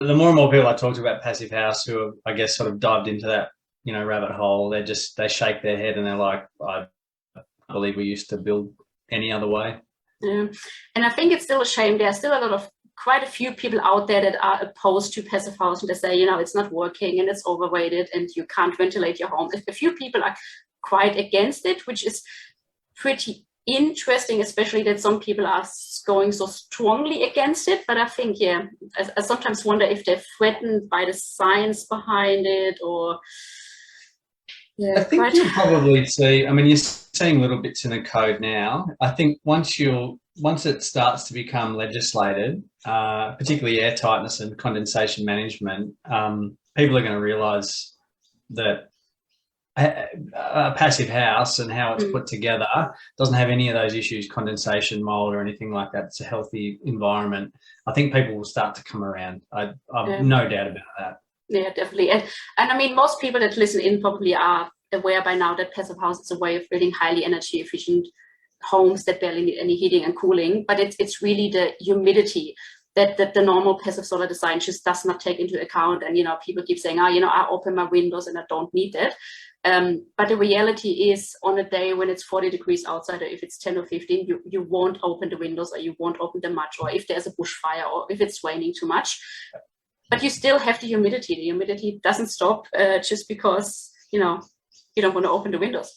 the more and more people I talk to about passive house who have, I guess, sort of dived into that, rabbit hole, they shake their head and they're like, I believe we used to build any other way. Yeah. And I think it's still a shame. There are still quite a few people out there that are opposed to passive housing. They say, it's not working and it's overrated and you can't ventilate your home. A few people are quite against it, which is pretty interesting, especially that some people are going so strongly against it. But I think, I sometimes wonder if they're threatened by the science behind it, or I think you'll probably see, you're seeing little bits in the code now. I think once it starts to become legislated, particularly air tightness and condensation management, people are going to realise that a passive house and how it's put together doesn't have any of those issues, condensation, mold, or anything like that. It's a healthy environment. I think people will start to come around. I've no doubt about that. Yeah, definitely. And I mean, most people that listen in probably are aware by now that passive house is a way of building highly energy efficient homes that barely need any heating and cooling. But it's really the humidity that the normal passive solar design just does not take into account. And, people keep saying, I open my windows and I don't need it. But the reality is, on a day when it's 40 degrees outside, or if it's 10 or 15, you won't open the windows, or you won't open them much, or if there's a bushfire, or if it's raining too much. But you still have the humidity. The humidity doesn't stop just because, you don't want to open the windows.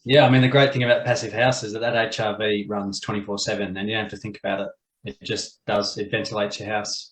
Yeah, the great thing about passive house is that HRV runs 24/7 and you don't have to think about it. It just does. It ventilates your house.